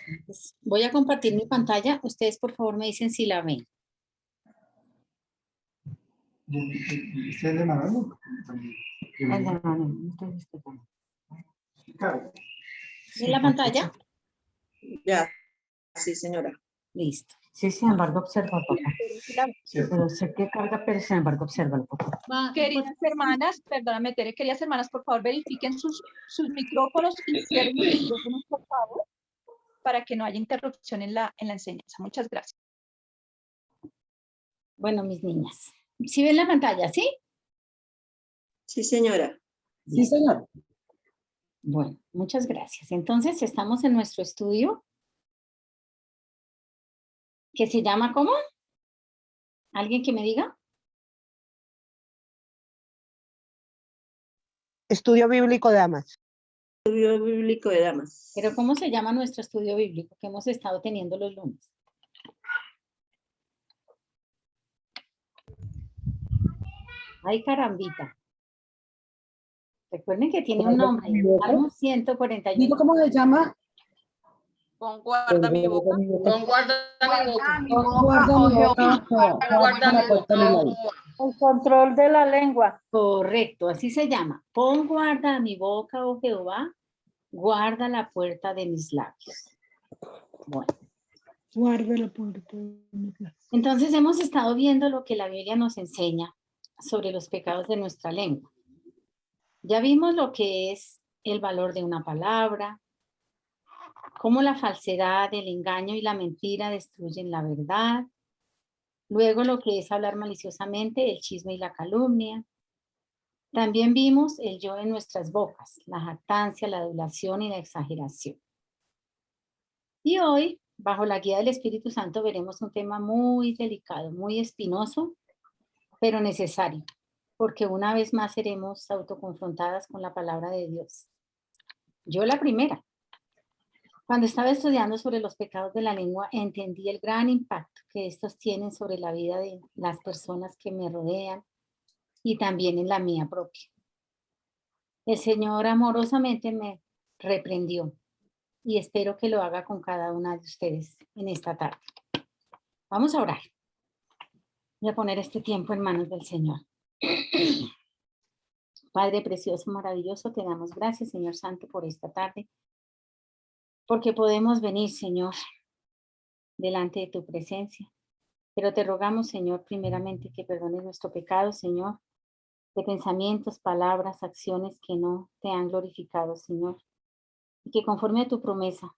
Entonces, voy a compartir mi pantalla. Ustedes, por favor, me dicen si la ven. ¿Usted es de Manuel? ¿Ven la pantalla? Ya, sí, señora. Listo. Sí, sin embargo, observa, papá. Pero sé que carga, pero sin embargo, observa, papá. Queridas hermanas, perdóname, Tere, queridas hermanas, por favor, verifiquen sus micrófonos y cierren los micrófonos, por favor, para que no haya interrupción en la enseñanza. Muchas gracias. Bueno, mis niñas. ¿Sí ven la pantalla, sí? Sí, señora. Sí, señor. Bueno, muchas gracias. Entonces, estamos en nuestro estudio que se llama ¿cómo? ¿Alguien que me diga? Estudio Bíblico de Damas. Estudio Bíblico de Damas. Pero ¿cómo se llama nuestro estudio bíblico que hemos estado teniendo los lunes? Ay, carambita. Recuerden que tiene un nombre. Salmo 141. Digo, ¿cómo se llama? Pon guarda mi boca. Pon guarda mi boca. Guarda mi boca. Guarda mi boca. El control de la lengua. Correcto, así se llama. Pon guarda a mi boca, oh Jehová, guarda la puerta de mis labios. Bueno. Guarda la puerta. Entonces hemos estado viendo lo que la Biblia nos enseña sobre los pecados de nuestra lengua. Ya vimos lo que es el valor de una palabra, cómo la falsedad, el engaño y la mentira destruyen la verdad. Luego lo que es hablar maliciosamente, el chisme y la calumnia. También vimos el yo en nuestras bocas, la jactancia, la adulación y la exageración. Y hoy, bajo la guía del Espíritu Santo, veremos un tema muy delicado, muy espinoso, pero necesario, porque una vez más seremos autoconfrontadas con la palabra de Dios. Yo la primera. Cuando estaba estudiando sobre los pecados de la lengua, entendí el gran impacto que estos tienen sobre la vida de las personas que me rodean y también en la mía propia. El Señor amorosamente me reprendió y espero que lo haga con cada una de ustedes en esta tarde. Vamos a orar. Voy a poner este tiempo en manos del Señor. Padre precioso, maravilloso, te damos gracias, Señor Santo, por esta tarde, porque podemos venir, Señor, delante de tu presencia. Pero te rogamos, Señor, primeramente que perdones nuestro pecado, Señor, de pensamientos, palabras, acciones que no te han glorificado, Señor. Y que conforme a tu promesa,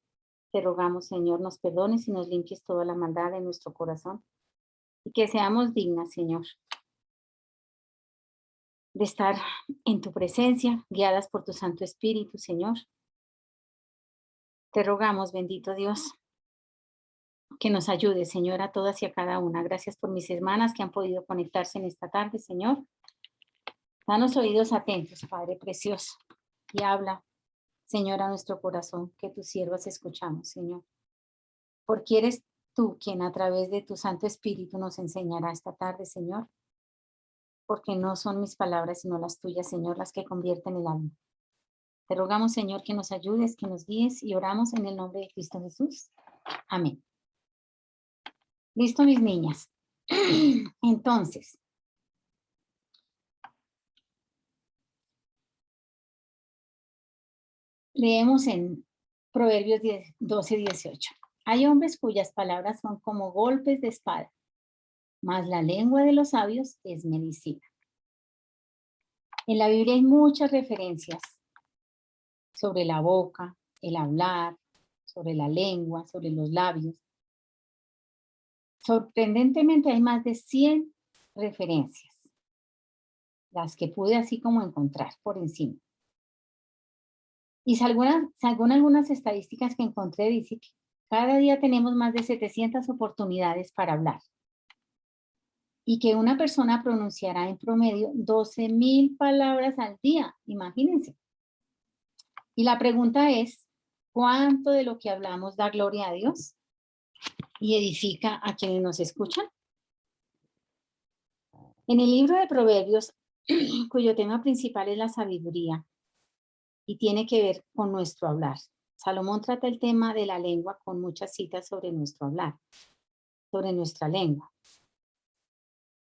te rogamos, Señor, nos perdones y nos limpies toda la maldad de nuestro corazón. Y que seamos dignas, Señor, de estar en tu presencia, guiadas por tu Santo Espíritu, Señor. Te rogamos, bendito Dios, que nos ayude, Señor, a todas y a cada una. Gracias por mis hermanas que han podido conectarse en esta tarde, Señor. Danos oídos atentos, Padre precioso, y habla, Señor, a nuestro corazón, que tus siervas escuchamos, Señor. Porque eres tú quien a través de tu Santo Espíritu nos enseñará esta tarde, Señor. Porque no son mis palabras, sino las tuyas, Señor, las que convierten el alma. Te rogamos, Señor, que nos ayudes, que nos guíes y oramos en el nombre de Cristo Jesús. Amén. Listo, mis niñas. Entonces, leemos en Proverbios 12:18. Hay hombres cuyas palabras son como golpes de espada, mas la lengua de los sabios es medicina. En la Biblia hay muchas referencias sobre la boca, el hablar, sobre la lengua, sobre los labios. Sorprendentemente hay más de 100 referencias, las que pude así como encontrar por encima. Y según algunas estadísticas que encontré, dice que cada día tenemos más de 700 oportunidades para hablar. Y que una persona pronunciará en promedio 12,000 palabras al día, imagínense. Y la pregunta es, ¿cuánto de lo que hablamos da gloria a Dios y edifica a quienes nos escuchan? En el libro de Proverbios, cuyo tema principal es la sabiduría y tiene que ver con nuestro hablar. Salomón trata el tema de la lengua con muchas citas sobre nuestro hablar, sobre nuestra lengua.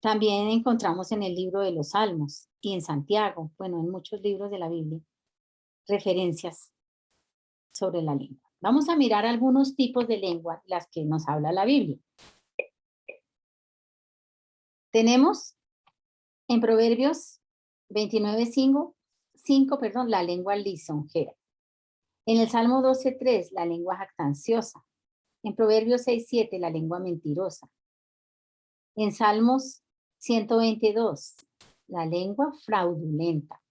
También encontramos en el libro de los Salmos y en Santiago, bueno, en muchos libros de la Biblia, referencias sobre la lengua. Vamos a mirar algunos tipos de lengua, las que nos habla la Biblia. Tenemos en Proverbios 29:5, la lengua lisonjera. En el Salmo 12:3, la lengua jactanciosa. En Proverbios 6:7, la lengua mentirosa. En Salmos 122, la lengua fraudulenta.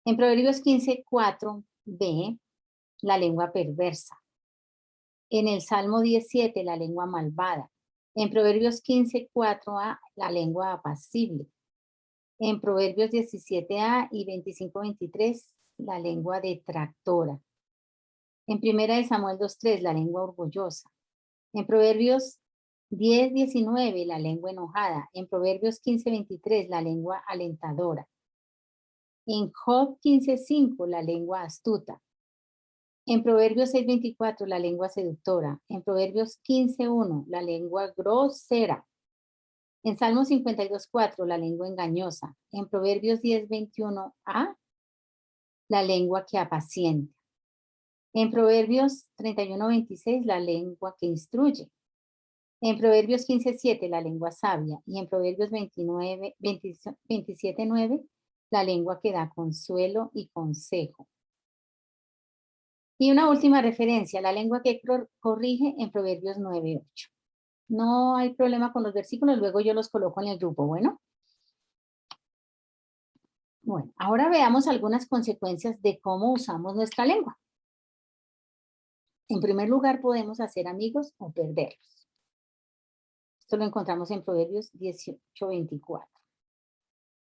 En Proverbios 15:4b, la lengua perversa. En el Salmo 17, la lengua malvada. En Proverbios 15:4a, la lengua apacible. En Proverbios 17a y 25:23, la lengua detractora. En Primera de Samuel 2:3, la lengua orgullosa. En Proverbios 10:19, la lengua enojada. En Proverbios 15:23, la lengua alentadora. En Job 15:5, la lengua astuta. En Proverbios 6:24, la lengua seductora. En Proverbios 15:1, la lengua grosera. En Salmos 52:4, la lengua engañosa. En Proverbios 10:21a, la lengua que apacienta. En Proverbios 31:26, la lengua que instruye. En Proverbios 15:7, la lengua sabia. Y en Proverbios 27:9, la lengua que da consuelo y consejo. Y una última referencia, la lengua que corrige en Proverbios 9:8. No hay problema con los versículos, luego yo los coloco en el grupo, ¿bueno? Bueno, ahora veamos algunas consecuencias de cómo usamos nuestra lengua. En primer lugar, podemos hacer amigos o perderlos. Esto lo encontramos en Proverbios 18:24.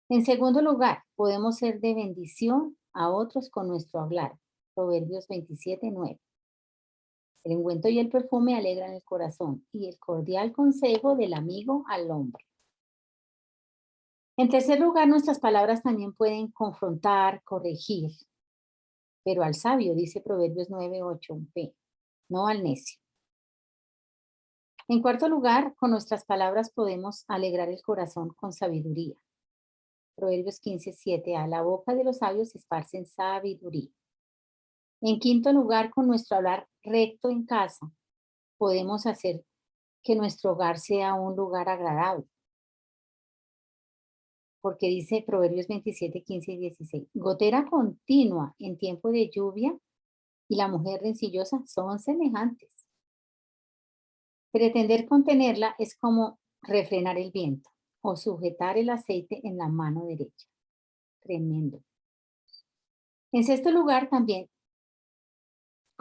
En segundo lugar, podemos ser de bendición a otros con nuestro hablar. Proverbios 27:9. El ungüento y el perfume alegran el corazón y el cordial consejo del amigo al hombre. En tercer lugar, nuestras palabras también pueden confrontar, corregir, pero al sabio, dice Proverbios 9:8b, no al necio. En cuarto lugar, con nuestras palabras podemos alegrar el corazón con sabiduría. Proverbios 15:7, a la boca de los sabios esparcen sabiduría. En quinto lugar, con nuestro hablar recto en casa, podemos hacer que nuestro hogar sea un lugar agradable. Porque dice Proverbios 27:15 y 16, gotera continua en tiempo de lluvia y la mujer rencillosa son semejantes. Pretender contenerla es como refrenar el viento o sujetar el aceite en la mano derecha. Tremendo. En sexto lugar, también,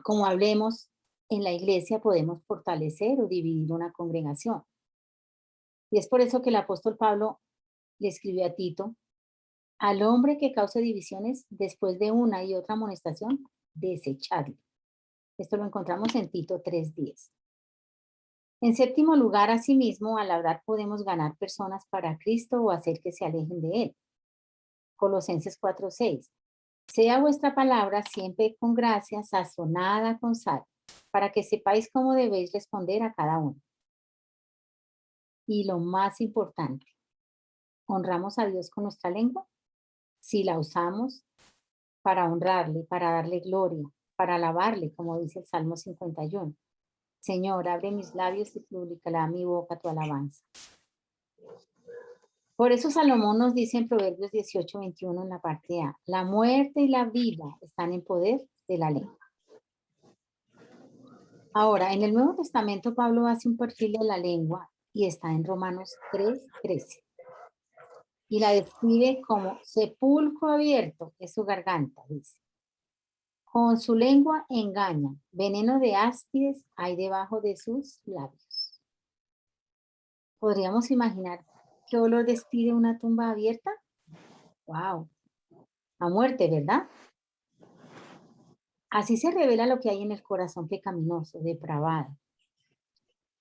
como hablemos en la iglesia, podemos fortalecer o dividir una congregación. Y es por eso que el apóstol Pablo le escribió a Tito, al hombre que cause divisiones después de una y otra amonestación, desechadlo. Esto lo encontramos en Tito 3:10. En séptimo lugar, asimismo, al hablar podemos ganar personas para Cristo o hacer que se alejen de Él. Colosenses 4:6. Sea vuestra palabra siempre con gracia, sazonada con sal, para que sepáis cómo debéis responder a cada uno. Y lo más importante, ¿honramos a Dios con nuestra lengua? Si la usamos para honrarle, para darle gloria, para alabarle, como dice el Salmo 51. Señor, abre mis labios y publicará mi boca tu alabanza. Por eso Salomón nos dice en Proverbios 18:21 en la parte A, la muerte y la vida están en poder de la lengua. Ahora, en el Nuevo Testamento Pablo hace un perfil de la lengua y está en Romanos 3:13. Y la describe como sepulcro abierto es su garganta, dice. Con su lengua engaña, veneno de áspides hay debajo de sus labios. ¿Podríamos imaginar qué olor despide una tumba abierta? ¡Wow! A muerte, ¿verdad? Así se revela lo que hay en el corazón pecaminoso, depravado.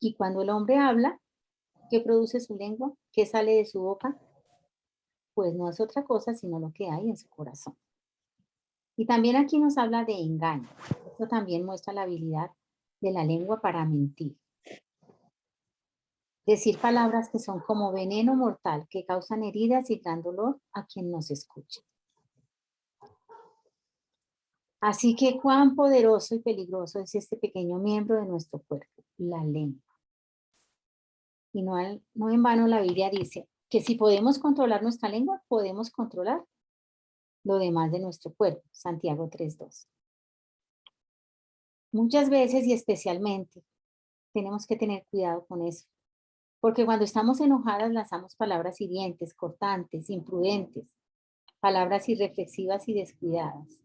Y cuando el hombre habla, ¿qué produce su lengua? ¿Qué sale de su boca? Pues no es otra cosa sino lo que hay en su corazón. Y también aquí nos habla de engaño. Esto también muestra la habilidad de la lengua para mentir. Decir palabras que son como veneno mortal, que causan heridas y gran dolor a quien nos escucha. Así que cuán poderoso y peligroso es este pequeño miembro de nuestro cuerpo, la lengua. Y no en vano la Biblia dice que si podemos controlar nuestra lengua, podemos controlar lo demás de nuestro cuerpo. Santiago 3:2. Muchas veces y especialmente tenemos que tener cuidado con eso. Porque cuando estamos enojadas lanzamos palabras hirientes, cortantes, imprudentes, palabras irreflexivas y descuidadas.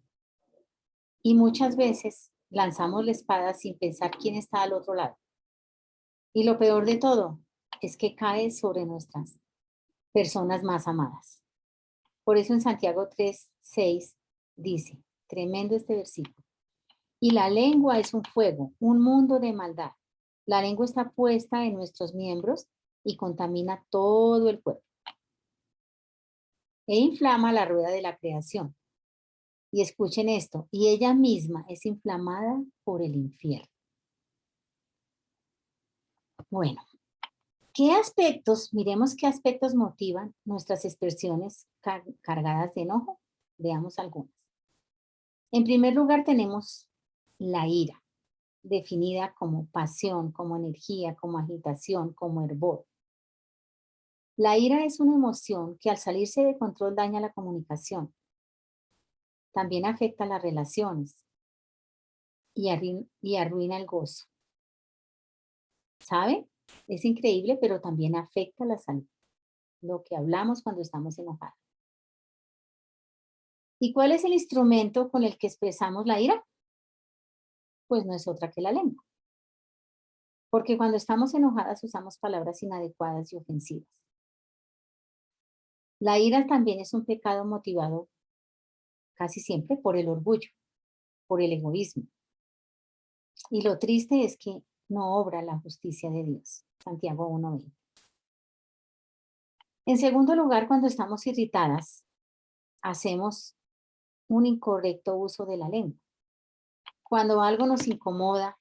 Y muchas veces lanzamos la espada sin pensar quién está al otro lado. Y lo peor de todo es que cae sobre nuestras personas más amadas. Por eso en Santiago 3:6 dice, tremendo este versículo, y la lengua es un fuego, un mundo de maldad. La lengua está puesta en nuestros miembros y contamina todo el cuerpo. E inflama la rueda de la creación. Y escuchen esto, y ella misma es inflamada por el infierno. Bueno, miremos qué aspectos motivan nuestras expresiones cargadas de enojo? Veamos algunas. En primer lugar tenemos la ira, definida como pasión, como energía, como agitación, como hervor. La ira es una emoción que al salirse de control daña la comunicación. También afecta las relaciones y arruina el gozo. ¿Sabe? Es increíble, pero también afecta la salud. Lo que hablamos cuando estamos enojados. ¿Y cuál es el instrumento con el que expresamos la ira? Pues no es otra que la lengua. Porque cuando estamos enojadas usamos palabras inadecuadas y ofensivas. La ira también es un pecado motivado casi siempre por el orgullo, por el egoísmo. Y lo triste es que no obra la justicia de Dios. Santiago 1:20. En segundo lugar, cuando estamos irritadas, hacemos un incorrecto uso de la lengua. Cuando algo nos incomoda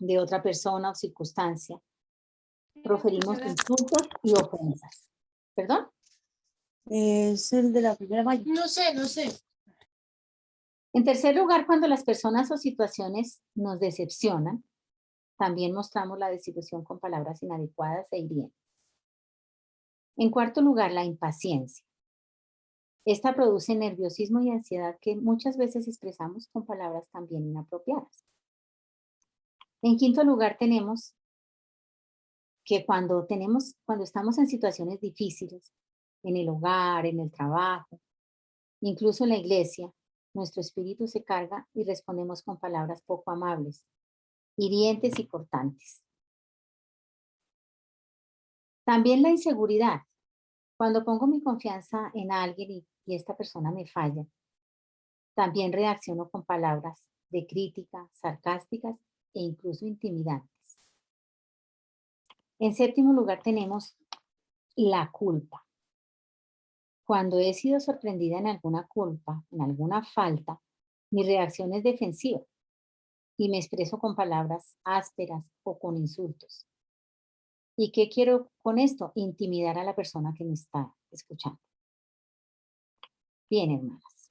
de otra persona o circunstancia, proferimos insultos y ofensas. ¿Perdón? Es el de la primera mayo. No sé. En tercer lugar, cuando las personas o situaciones nos decepcionan, también mostramos la desilusión con palabras inadecuadas e hirientes. En cuarto lugar, la impaciencia. Esta produce nerviosismo y ansiedad que muchas veces expresamos con palabras también inapropiadas. En quinto lugar, tenemos que cuando estamos en situaciones difíciles, en el hogar, en el trabajo, incluso en la iglesia, nuestro espíritu se carga y respondemos con palabras poco amables, hirientes y cortantes. También la inseguridad. Cuando pongo mi confianza en alguien y esta persona me falla, también reacciono con palabras de crítica, sarcásticas e incluso intimidantes. En séptimo lugar tenemos la culpa. Cuando he sido sorprendida en alguna culpa, en alguna falta, mi reacción es defensiva y me expreso con palabras ásperas o con insultos. ¿Y qué quiero con esto? Intimidar a la persona que me está escuchando. Bien, hermanas.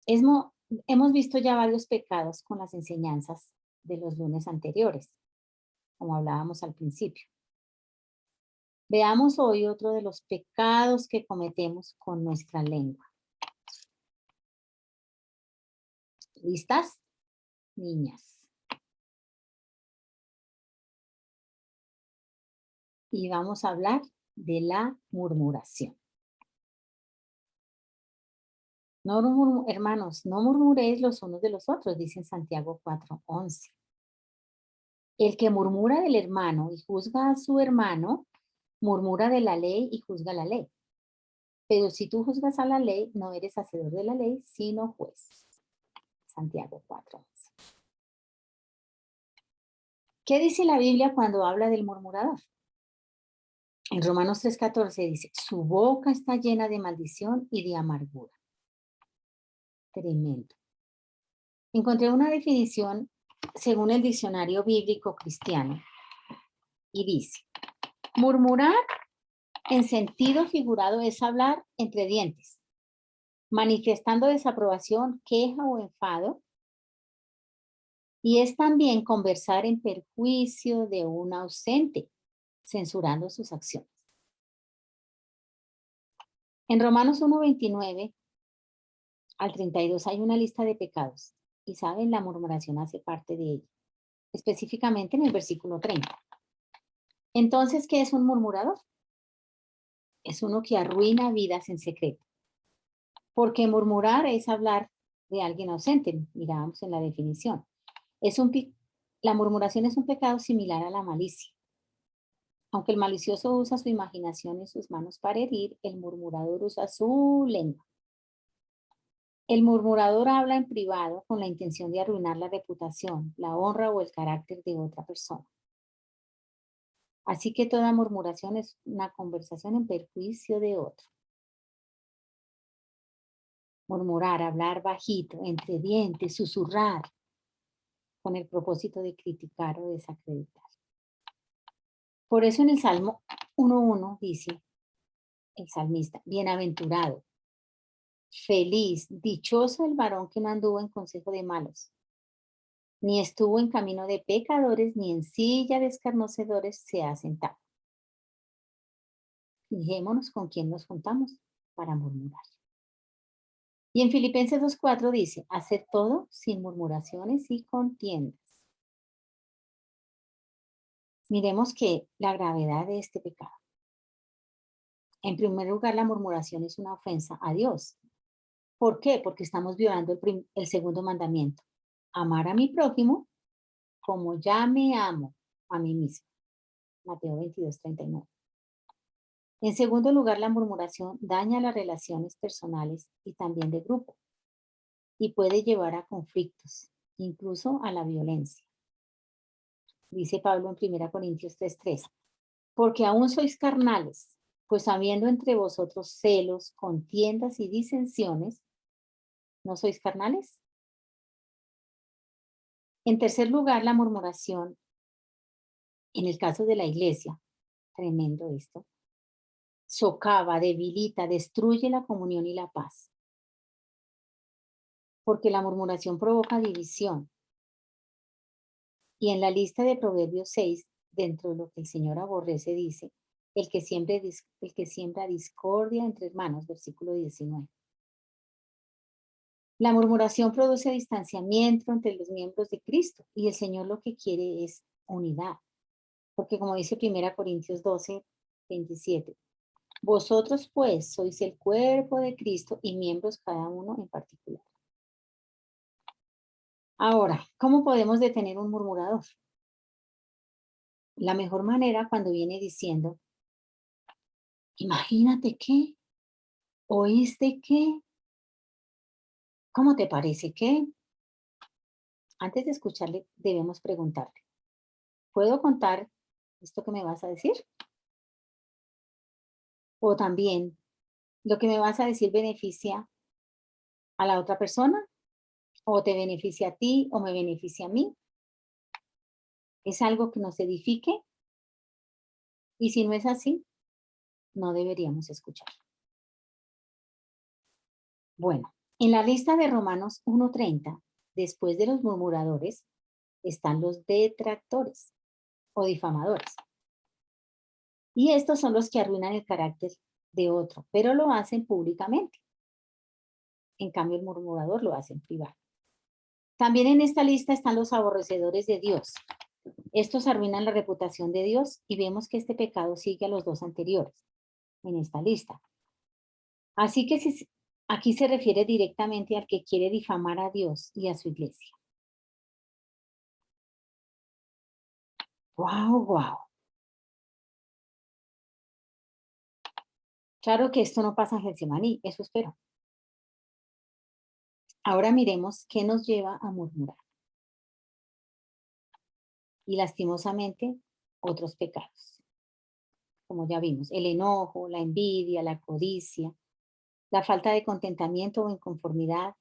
Hemos visto ya varios pecados con las enseñanzas de los lunes anteriores, como hablábamos al principio. Veamos hoy otro de los pecados que cometemos con nuestra lengua. ¿Listas, niñas? Y vamos a hablar de la murmuración. No, hermanos, no murmuréis los unos de los otros, dice en Santiago 4:11. El que murmura del hermano y juzga a su hermano, murmura de la ley y juzga la ley. Pero si tú juzgas a la ley, no eres hacedor de la ley, sino juez. Santiago 4:11. ¿Qué dice la Biblia cuando habla del murmurador? En Romanos 3:14 dice, su boca está llena de maldición y de amargura. Tremendo. Encontré una definición según el diccionario bíblico cristiano y dice, murmurar en sentido figurado es hablar entre dientes, manifestando desaprobación, queja o enfado, y es también conversar en perjuicio de un ausente, censurando sus acciones. En Romanos 1:29 al 32 hay una lista de pecados, y saben, la murmuración hace parte de ella, específicamente en el versículo 30. Entonces, ¿qué es un murmurador? Es uno que arruina vidas en secreto. Porque murmurar es hablar de alguien ausente, mirábamos en la definición. La murmuración es un pecado similar a la malicia. Aunque el malicioso usa su imaginación y sus manos para herir, el murmurador usa su lengua. El murmurador habla en privado con la intención de arruinar la reputación, la honra o el carácter de otra persona. Así que toda murmuración es una conversación en perjuicio de otro. Murmurar, hablar bajito, entre dientes, susurrar, con el propósito de criticar o desacreditar. Por eso en el Salmo 1:1 dice el salmista, bienaventurado, feliz, dichoso el varón que no anduvo en consejo de malos, ni estuvo en camino de pecadores, ni en silla de escarnecedores se ha sentado. Fijémonos con quién nos juntamos para murmurar. Y en Filipenses 2:4 dice, hacer todo sin murmuraciones y contiendas. Miremos que la gravedad de este pecado. En primer lugar, la murmuración es una ofensa a Dios. ¿Por qué? Porque estamos violando el segundo mandamiento. Amar a mi prójimo como ya me amo a mí mismo. Mateo 22:39. En segundo lugar, la murmuración daña las relaciones personales y también de grupo y puede llevar a conflictos, incluso a la violencia. Dice Pablo en 1 Corintios 3:3, porque aún sois carnales, pues habiendo entre vosotros celos, contiendas y disensiones, ¿no sois carnales? En tercer lugar, la murmuración, en el caso de la iglesia, tremendo esto, socava, debilita, destruye la comunión y la paz. Porque la murmuración provoca división. Y en la lista de Proverbios 6, dentro de lo que el Señor aborrece, dice, el que siembra discordia entre hermanos, versículo 19. La murmuración produce distanciamiento entre los miembros de Cristo y el Señor lo que quiere es unidad. Porque como dice 1 Corintios 12:27, vosotros pues sois el cuerpo de Cristo y miembros cada uno en particular. Ahora, ¿cómo podemos detener un murmurador? La mejor manera cuando viene diciendo, imagínate qué, oíste qué, ¿cómo te parece qué? Antes de escucharle, debemos preguntarle, ¿puedo contar esto que me vas a decir? O también, ¿lo que me vas a decir beneficia a la otra persona? ¿O te beneficia a ti o me beneficia a mí? ¿Es algo que nos edifique? Y si no es así, no deberíamos escuchar. Bueno, en la lista de Romanos 1:30, después de los murmuradores, están los detractores o difamadores. Y estos son los que arruinan el carácter de otro, pero lo hacen públicamente. En cambio, el murmurador lo hace en privado. También en esta lista están los aborrecedores de Dios. Estos arruinan la reputación de Dios y vemos que este pecado sigue a los dos anteriores en esta lista. Así que aquí se refiere directamente al que quiere difamar a Dios y a su iglesia. ¡Wow, wow! Claro que esto no pasa en Getsemaní, eso espero. Ahora miremos qué nos lleva a murmurar. Y lastimosamente, otros pecados. Como ya vimos, el enojo, la envidia, la codicia, la falta de contentamiento o inconformidad,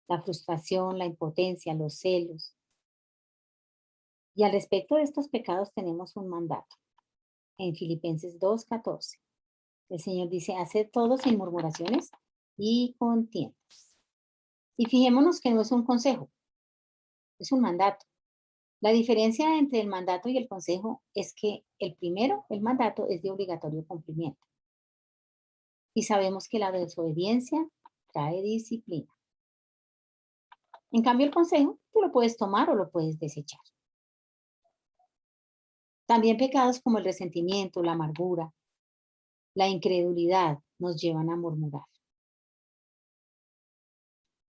la frustración, la impotencia, los celos. Y al respecto de estos pecados tenemos un mandato. En Filipenses 2:14, el Señor dice, haced todo sin murmuraciones y contiendas. Y fijémonos que no es un consejo, es un mandato. La diferencia entre el mandato y el consejo es que el primero, el mandato, es de obligatorio cumplimiento. Y sabemos que la desobediencia trae disciplina. En cambio, el consejo, tú lo puedes tomar o lo puedes desechar. También pecados como el resentimiento, la amargura, la incredulidad nos llevan a murmurar.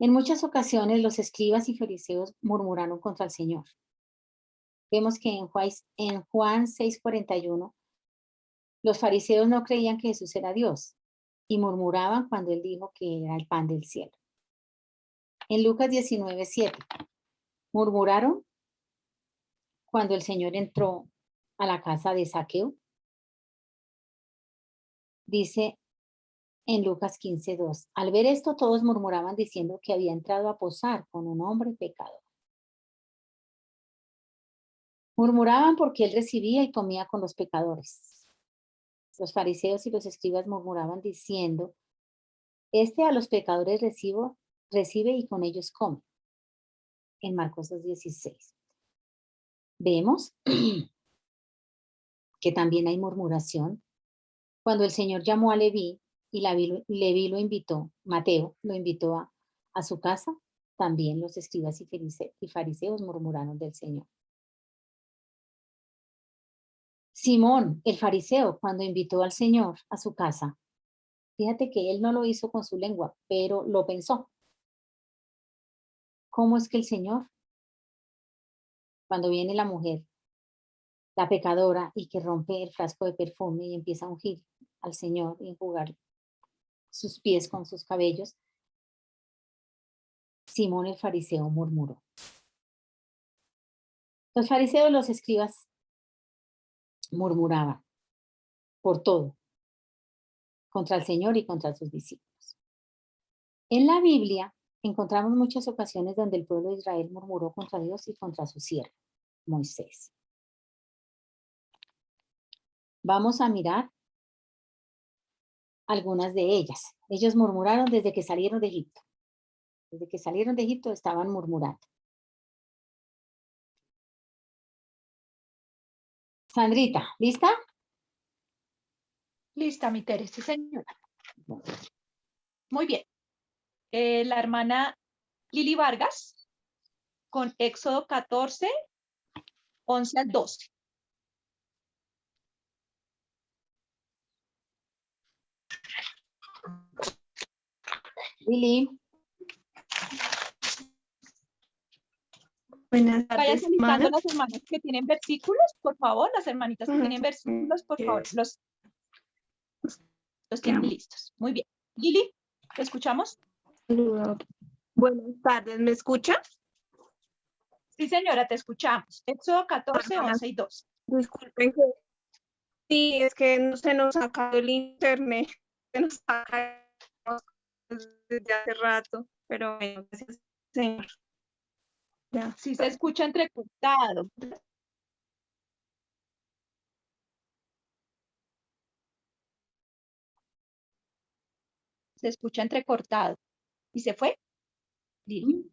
En muchas ocasiones los escribas y fariseos murmuraron contra el Señor. Vemos que en Juan 6:41, los fariseos no creían que Jesús era Dios y murmuraban cuando él dijo que era el pan del cielo. En Lucas 19:7, murmuraron cuando el Señor entró a la casa de Zaqueo. Dice en Lucas 15:2, al ver esto todos murmuraban diciendo que había entrado a posar con un hombre pecador. Murmuraban porque él recibía y comía con los pecadores. Los fariseos y los escribas murmuraban diciendo, a los pecadores recibe y con ellos come. En Marcos 2:16. Vemos que también hay murmuración cuando el Señor llamó a Leví y Leví lo invitó, Mateo lo invitó a su casa, también los escribas y fariseos murmuraron del Señor. Simón, el fariseo, cuando invitó al Señor a su casa, fíjate que él no lo hizo con su lengua, pero lo pensó. ¿Cómo es que el Señor, cuando viene la mujer, la pecadora, y que rompe el frasco de perfume y empieza a ungir al Señor y enjugar sus pies con sus cabellos, Simón el fariseo murmuró? Los fariseos y los escribas murmuraban por todo, contra el Señor y contra sus discípulos. En la Biblia encontramos muchas ocasiones donde el pueblo de Israel murmuró contra Dios y contra su siervo, Moisés. Vamos a mirar algunas de ellas. Ellos murmuraron desde que salieron de Egipto. Desde que salieron de Egipto estaban murmurando. Sandrita, ¿lista? Lista, mi Tere, sí, señora. Muy bien. La hermana Lili Vargas con Éxodo 14, 11 al 12. Lili. Buenas Vayan tardes, solicitando hermanas. las hermanas que tienen versículos, por favor, las hermanitas que tienen versículos, por favor, los tienen listos. Muy bien. Lili, ¿te escuchamos? Buenas tardes, ¿me escucha? Sí, señora, te escuchamos. Éxodo 14, 11 y 12. Disculpen que sí, es que no se nos ha acabado el internet. Se nos ha caído desde hace rato, pero bueno, gracias, señor. Ya. Sí, se escucha entrecortado. Se escucha entrecortado. ¿Y se fue? Lili.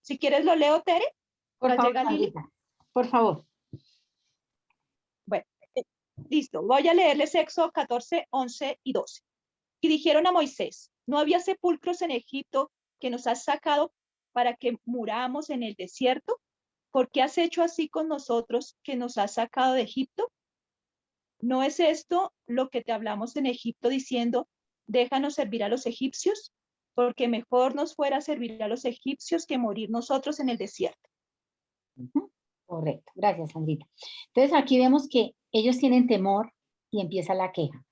Si quieres lo leo, Tere. Por ¿Ya favor, llega Lili? Sandrita, por favor. Bueno, listo. Voy a leerles Éxodo 14, 11 y 12. Y dijeron a Moisés, ¿no había sepulcros en Egipto que nos has sacado para que muramos en el desierto? ¿Por qué has hecho así con nosotros que nos has sacado de Egipto? ¿No es esto lo que te hablamos en Egipto diciendo, déjanos servir a los egipcios? Porque mejor nos fuera servir a los egipcios que morir nosotros en el desierto. Correcto, gracias, Sandrita. Entonces aquí vemos que ellos tienen temor y empieza la queja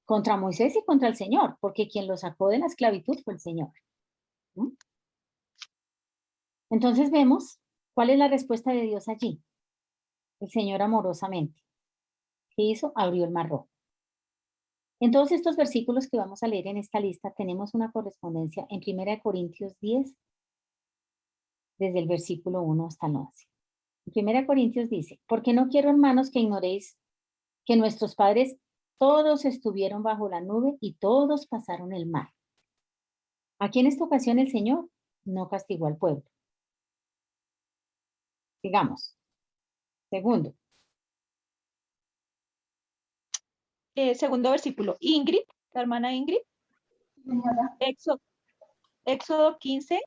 contra Moisés y contra el Señor, porque quien los sacó de la esclavitud fue el Señor. ¿Mm? Entonces vemos cuál es la respuesta de Dios allí. El Señor amorosamente, ¿qué hizo? Abrió el mar rojo. En todos estos versículos que vamos a leer en esta lista tenemos una correspondencia en 1 Corintios 10, desde el versículo 1 hasta el 11. En 1 Corintios dice, porque no quiero, hermanos, que ignoréis que nuestros padres todos estuvieron bajo la nube y todos pasaron el mar. Aquí en esta ocasión el Señor no castigó al pueblo. Sigamos. Segundo. Segundo versículo. Ingrid, la hermana Ingrid. Señora. Éxodo 15,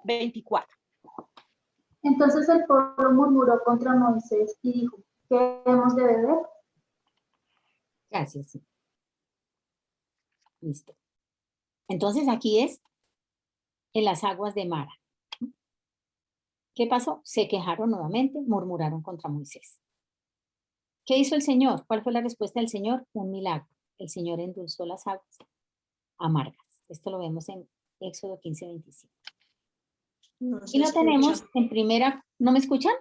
24. Entonces el pueblo murmuró contra Moisés y dijo, ¿qué hemos de beber? Gracias. Sí. Listo. Entonces aquí es en las aguas de Mara. ¿Qué pasó? Se quejaron nuevamente, murmuraron contra Moisés. ¿Qué hizo el Señor? ¿Cuál fue la respuesta del Señor? Un milagro. El Señor endulzó las aguas amargas. Esto lo vemos en Éxodo 15, 25. Y lo tenemos en primera, ¿no me escuchan?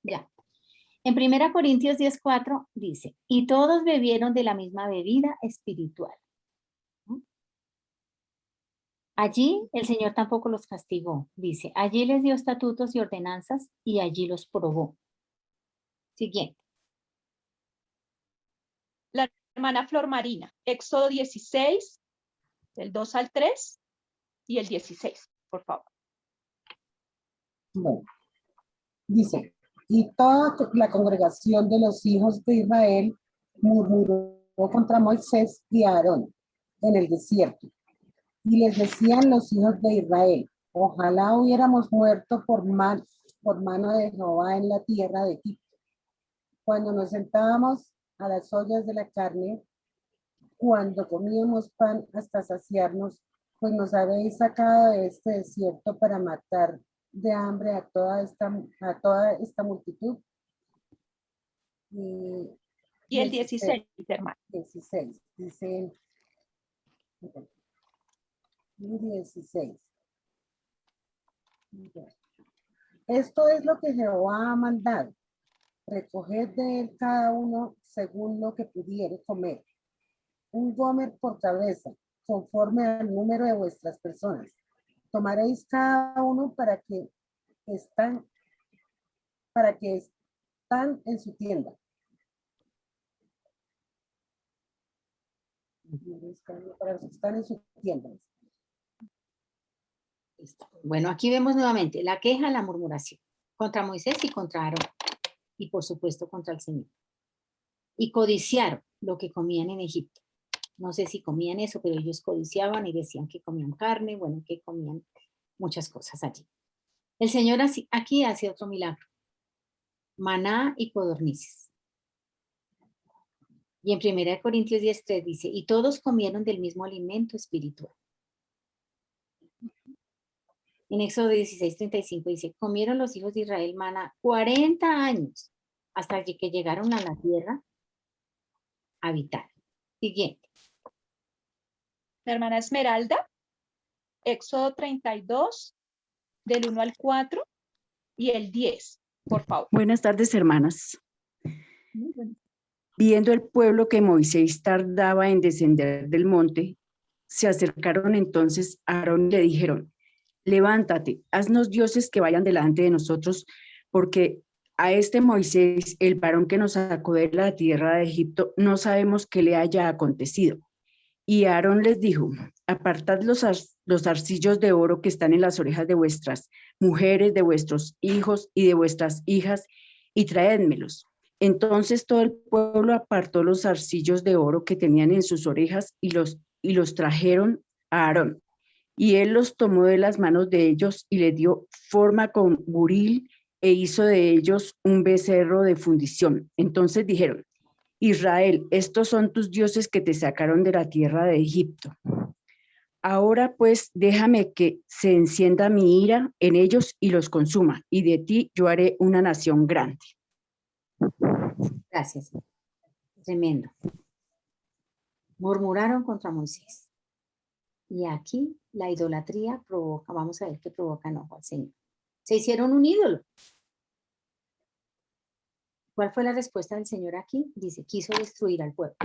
Ya. En 1 Corintios 10, 4 dice, y todos bebieron de la misma bebida espiritual. Allí el Señor tampoco los castigó. Dice, allí les dio estatutos y ordenanzas y allí los probó. Siguiente. La hermana Flor Marina. Éxodo 16, del 2 al 3 y el 16, por favor. Bueno, dice, y toda la congregación de los hijos de Israel murmuró contra Moisés y Aarón en el desierto. Y les decían los hijos de Israel, ojalá hubiéramos muerto por mano de Jehová en la tierra de Egipto. Cuando nos sentábamos a las ollas de la carne, cuando comíamos pan hasta saciarnos, pues nos habéis sacado de este desierto para matar de hambre a toda esta multitud. Y el 16, hermano. 16, dice 16. Esto es lo que Jehová ha mandado. Recoged de él cada uno según lo que pudiere comer. Un gomer por cabeza, conforme al número de vuestras personas. Tomaréis cada uno para que están en su tienda. Para los que están en su tienda. Listo. Bueno, aquí vemos nuevamente la queja, la murmuración contra Moisés y contra Aarón. Y por supuesto contra el Señor. Y codiciaron lo que comían en Egipto. No sé si comían eso, pero ellos codiciaban y decían que comían carne, bueno, que comían muchas cosas allí. El Señor aquí hace otro milagro. Maná y codornices. Y en 1 Corintios 10:3 dice, y todos comieron del mismo alimento espiritual. En Éxodo 16:35 dice, comieron los hijos de Israel maná 40 años hasta que llegaron a la tierra a habitar. Siguiente. La hermana Esmeralda. Éxodo 32, del 1 al 4 y el 10, por favor. Buenas tardes, hermanas. Viendo el pueblo que Moisés tardaba en descender del monte, se acercaron entonces a Aarón y le dijeron, levántate, haznos dioses que vayan delante de nosotros, porque a este Moisés, el varón que nos sacó de la tierra de Egipto, no sabemos qué le haya acontecido. Y Aarón les dijo, apartad los zarcillos de oro que están en las orejas de vuestras mujeres, de vuestros hijos y de vuestras hijas, y traédmelos. Entonces todo el pueblo apartó los zarcillos de oro que tenían en sus orejas y los trajeron a Aarón. Y él los tomó de las manos de ellos y les dio forma con buril e hizo de ellos un becerro de fundición. Entonces dijeron, Israel, estos son tus dioses que te sacaron de la tierra de Egipto. Ahora pues déjame que se encienda mi ira en ellos y los consuma, y de ti yo haré una nación grande. Gracias. Tremendo. Murmuraron contra Moisés. Y aquí la idolatría provoca, vamos a ver qué provoca enojo al Señor. Se hicieron un ídolo. ¿Cuál fue la respuesta del Señor aquí? Dice, quiso destruir al pueblo.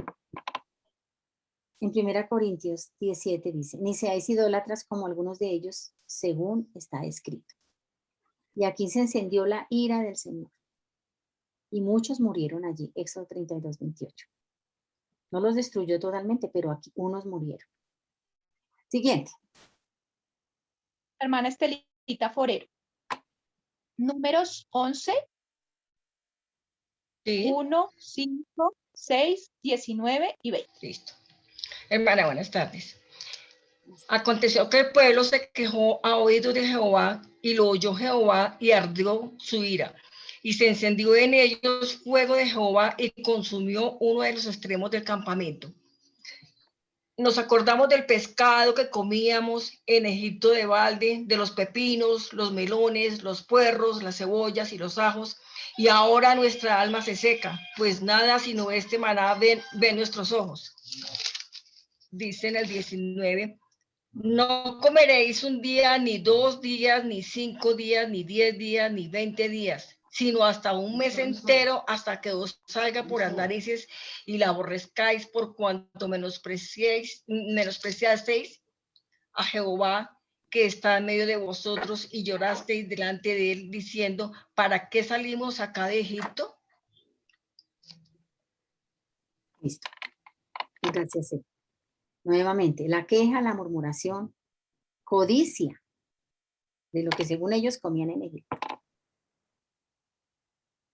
En 1 Corintios 17 dice, ni seáis idólatras como algunos de ellos, según está escrito. Y aquí se encendió la ira del Señor. Y muchos murieron allí. Éxodo 32, 28. No los destruyó totalmente, pero aquí unos murieron. Siguiente. Hermana Estelita Forero. Números 11, Sí, 1, 5, 6, 19 y 20. listo. Hermana, buenas tardes. Aconteció que el pueblo se quejó a oídos de Jehová, y lo oyó Jehová, y ardió su ira. Y se encendió en ellos fuego de Jehová, y consumió uno de los extremos del campamento. Nos acordamos del pescado que comíamos en Egipto de balde, de los pepinos, los melones, los puerros, las cebollas y los ajos, y ahora nuestra alma se seca, pues nada sino este maná ven nuestros ojos. Dice en el 19, no comeréis un día, ni 2 días, ni 5 días, ni 10 días, ni 20 días, sino hasta un mes entero, hasta que os salga por las narices y la aborrezcáis, por cuanto menospreciasteis a Jehová, que está en medio de vosotros, y llorasteis delante de él, diciendo, ¿para qué salimos acá de Egipto? Listo. Gracias. Nuevamente, la queja, la murmuración, codicia de lo que según ellos comían en Egipto.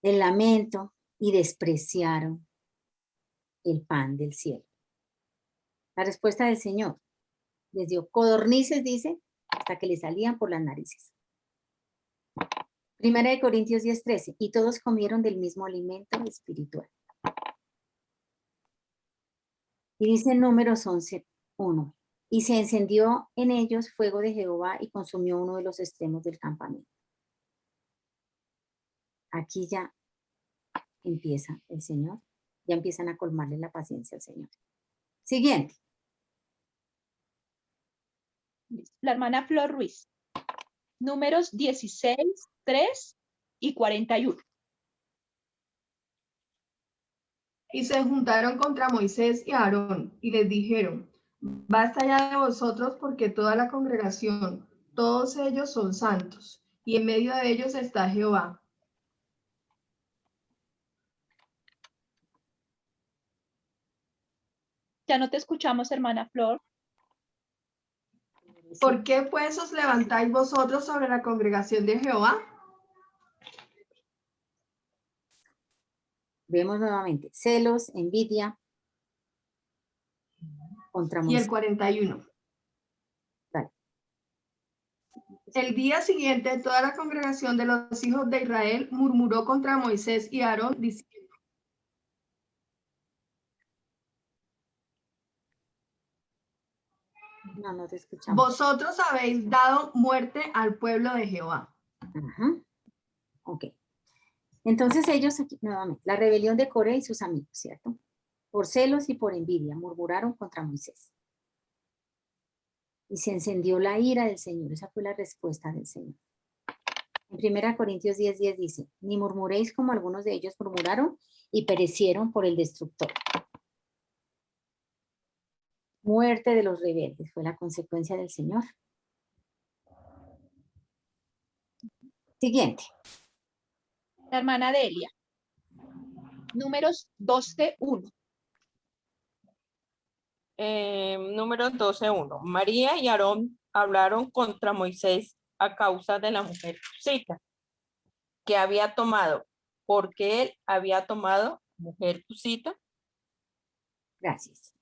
El lamento y despreciaron el pan del cielo. La respuesta del Señor les dio codornices, dice, hasta que le salían por las narices. Primera de Corintios 10:13, y todos comieron del mismo alimento espiritual. Y dice en Números 11:1, y se encendió en ellos fuego de Jehová y consumió uno de los extremos del campamento. Aquí ya empieza el Señor, ya empiezan a colmarle la paciencia al Señor. Siguiente. La hermana Flor Ruiz. Números 16, 3 y 41. Y se juntaron contra Moisés y Aarón, y les dijeron, basta ya de vosotros, porque toda la congregación, todos ellos son santos, y en medio de ellos está Jehová. Ya no te escuchamos, hermana Flor. ¿Por qué pues os levantáis vosotros sobre la congregación de Jehová? Vemos nuevamente celos, envidia contra Y Moisés. el 41. Dale. El día siguiente, toda la congregación de los hijos de Israel murmuró contra Moisés y Aarón, diciendo, No te escuchamos. vosotros habéis dado muerte al pueblo de Jehová. Ajá. Ok. Entonces ellos, aquí, nuevamente, la rebelión de Coré y sus amigos, ¿cierto? Por celos y por envidia, murmuraron contra Moisés. Y se encendió la ira del Señor. Esa fue la respuesta del Señor. En 1 Corintios 10:10 dice, ni murmuréis como algunos de ellos murmuraron y perecieron por el destructor. Muerte de los rebeldes fue la consecuencia del Señor. Siguiente. La hermana Delia. Números 12:1. Número 12:1. María y Aarón hablaron contra Moisés a causa de la mujer cusita que había tomado, porque él había tomado mujer cusita. Gracias.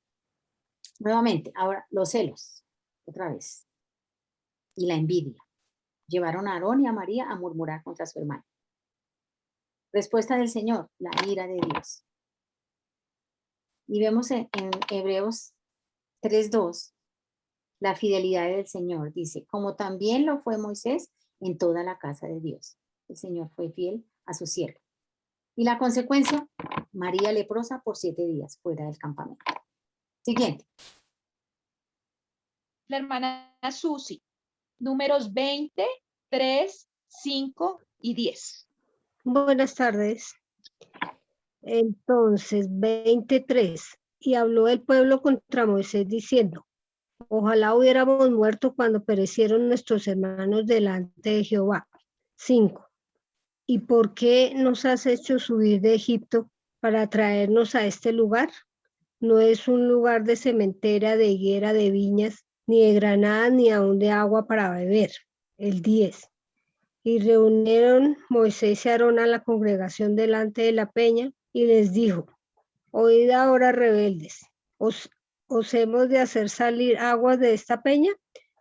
Nuevamente, ahora los celos, otra vez, y la envidia. Llevaron a Aarón y a María a murmurar contra su hermano. Respuesta del Señor, la ira de Dios. Y vemos en Hebreos 3:2, la fidelidad del Señor. Dice, como también lo fue Moisés en toda la casa de Dios. El Señor fue fiel a su siervo. Y la consecuencia, María leprosa por 7 días fuera del campamento. Siguiente. La hermana Susi. Números 20, 3, 5 y 10. Buenas tardes. Entonces, 23. Y habló el pueblo contra Moisés diciendo, ojalá hubiéramos muerto cuando perecieron nuestros hermanos delante de Jehová. 5. ¿Y por qué nos has hecho subir de Egipto para traernos a este lugar? No es un lugar de cementera, de higuera, de viñas, ni de granadas, ni aún de agua para beber. El 10. Y reunieron Moisés y Aarón a la congregación delante de la peña y les dijo: oíd ahora, rebeldes, ¿os hemos de hacer salir aguas de esta peña?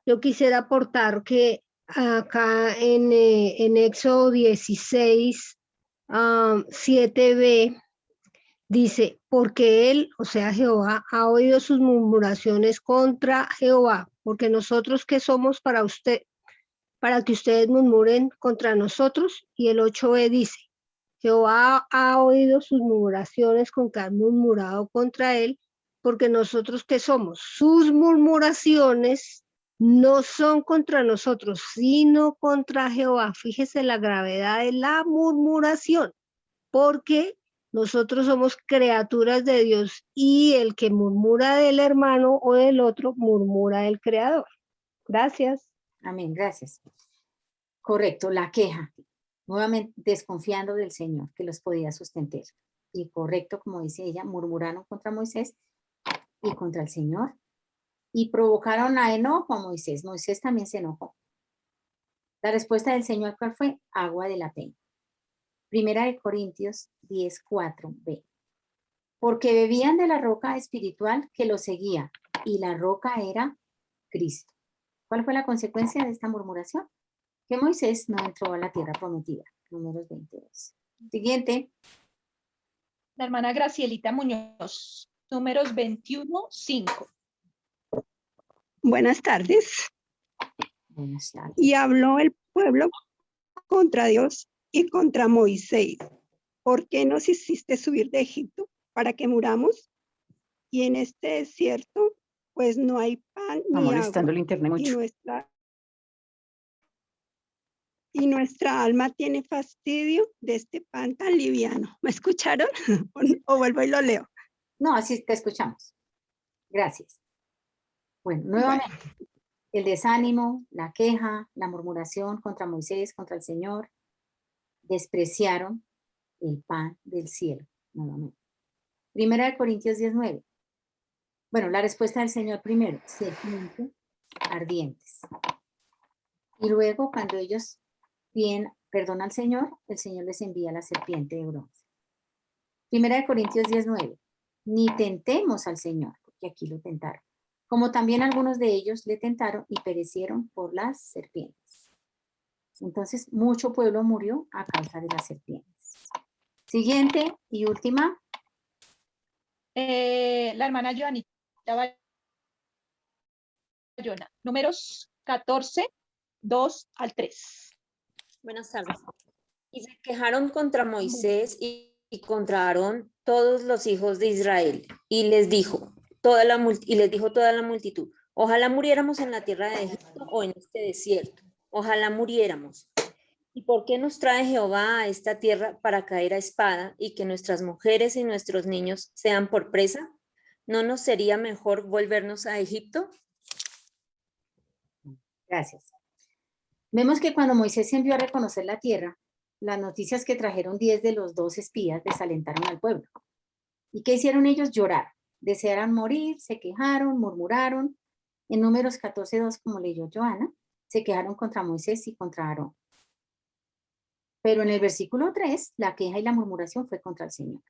Yo quisiera aportar que acá en Éxodo 16, 7b, dice: porque él, o sea Jehová, ha oído sus murmuraciones contra Jehová, porque nosotros ¿qué somos para que ustedes murmuren contra nosotros? Y el 8b dice: Jehová ha oído sus murmuraciones con que han murmurado contra él, porque nosotros ¿qué somos? Sus murmuraciones no son contra nosotros, sino contra Jehová. Fíjese la gravedad de la murmuración, porque nosotros somos criaturas de Dios y el que murmura del hermano o del otro, murmura del Creador. Gracias. Amén, gracias. Correcto, la queja. Nuevamente desconfiando del Señor que los podía sustentar. Y correcto, como dice ella, murmuraron contra Moisés y contra el Señor. Y provocaron a enojo a Moisés. Moisés también se enojó. La respuesta del Señor, ¿cuál fue? Agua de la peña. Primera de Corintios 10:4b. Porque bebían de la roca espiritual que los seguía, y la roca era Cristo. ¿Cuál fue la consecuencia de esta murmuración? Que Moisés no entró a la tierra prometida. Números 22. Siguiente. La hermana Gracielita Muñoz, números 21:5. Buenas tardes. Buenas tardes. Y habló el pueblo contra Dios y contra Moisés. ¿Por qué nos hiciste subir de Egipto para que muramos? Y en este desierto, pues no hay pan Está ni molestando agua. el internet mucho. Y nuestra alma tiene fastidio de este pan tan liviano. ¿Me escucharon? ¿O vuelvo y lo leo? No, así te escuchamos. Gracias. Bueno, nuevamente, el desánimo, la queja, la murmuración contra Moisés, contra el Señor, despreciaron el pan del cielo, nuevamente. Primera de Corintios 10:9. Bueno, la respuesta del Señor primero, serpientes ardientes. Y luego, cuando ellos piden perdón al Señor, el Señor les envía la serpiente de bronce. Primera de Corintios 10:9. Ni tentemos al Señor, porque aquí lo tentaron, como también algunos de ellos le tentaron y perecieron por las serpientes. Entonces, mucho pueblo murió a causa de las serpientes. Siguiente y última. La hermana Joanita Bayona, números 14, 2 al 3. Buenas tardes. Y se quejaron contra Moisés y contra Aarón todos los hijos de Israel, y les dijo toda la multitud: ojalá muriéramos en la tierra de Egipto o en este desierto, ojalá muriéramos. ¿Y por qué nos trae Jehová a esta tierra para caer a espada y que nuestras mujeres y nuestros niños sean por presa? ¿No nos sería mejor volvernos a Egipto? Gracias. Vemos que cuando Moisés se envió a reconocer la tierra, las noticias que trajeron 10 de los 12 espías desalentaron al pueblo. ¿Y qué hicieron ellos? Llorar. Desearon morir, se quejaron, murmuraron. En Números 14:2, como leyó Joana, se quejaron contra Moisés y contra Aarón. Pero en el versículo 3, la queja y la murmuración fue contra el Señor,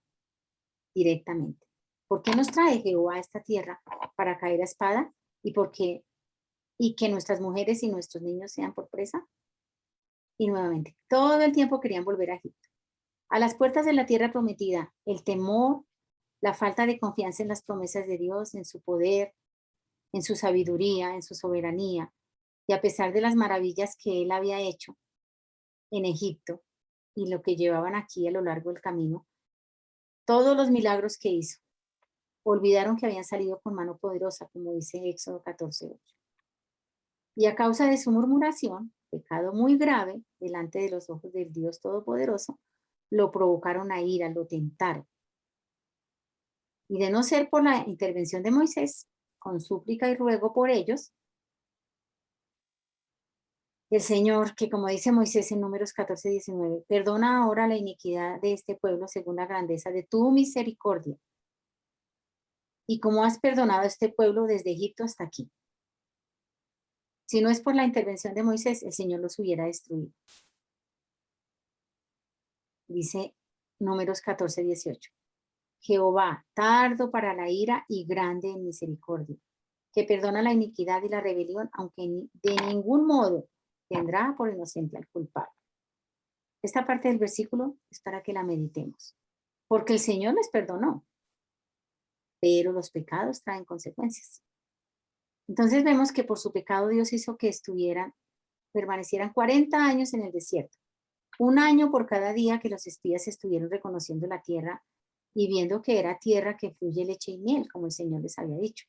directamente. ¿Por qué nos trae Jehová a esta tierra para caer a espada? ¿Y que nuestras mujeres y nuestros niños sean por presa? Y nuevamente, todo el tiempo querían volver a Egipto. A las puertas de la tierra prometida, el temor, la falta de confianza en las promesas de Dios, en su poder, en su sabiduría, en su soberanía, y a pesar de las maravillas que él había hecho en Egipto y lo que llevaban aquí a lo largo del camino, todos los milagros que hizo, olvidaron que habían salido con mano poderosa, como dice Éxodo 14:8. Y a causa de su murmuración, pecado muy grave delante de los ojos del Dios Todopoderoso, lo provocaron a ira, lo tentaron. Y de no ser por la intervención de Moisés, con súplica y ruego por ellos, El Señor, que como dice Moisés en Números 14, 19, perdona ahora la iniquidad de este pueblo según la grandeza de tu misericordia. Y como has perdonado a este pueblo desde Egipto hasta aquí. Si no es por la intervención de Moisés, el Señor los hubiera destruido. Dice Números 14, 18. Jehová, tardo para la ira y grande en misericordia, que perdona la iniquidad y la rebelión, aunque de ningún modo tendrá por inocente al culpable. Esta parte del versículo es para que la meditemos, porque el Señor les perdonó, pero los pecados traen consecuencias. Entonces vemos que por su pecado Dios hizo que permanecieran 40 años en el desierto, 1 año por cada día que los espías estuvieron reconociendo la tierra y viendo que era tierra que fluye leche y miel, como el Señor les había dicho.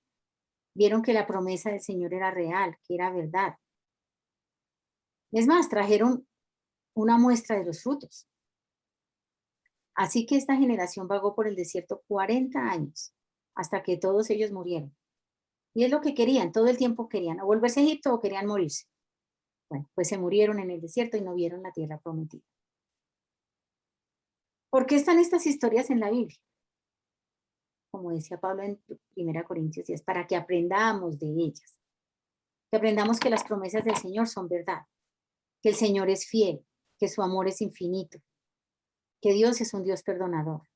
Vieron que la promesa del Señor era real, que era verdad. Es más, trajeron una muestra de los frutos. Así que esta generación vagó por el desierto 40 años, hasta que todos ellos murieron. Y es lo que querían, todo el tiempo querían, o volverse a Egipto o querían morirse. Bueno, pues se murieron en el desierto y no vieron la tierra prometida. ¿Por qué están estas historias en la Biblia? Como decía Pablo en 1 Corintios 10, para que aprendamos de ellas. Que aprendamos que las promesas del Señor son verdad, que el Señor es fiel, que su amor es infinito, que Dios es un Dios perdonador,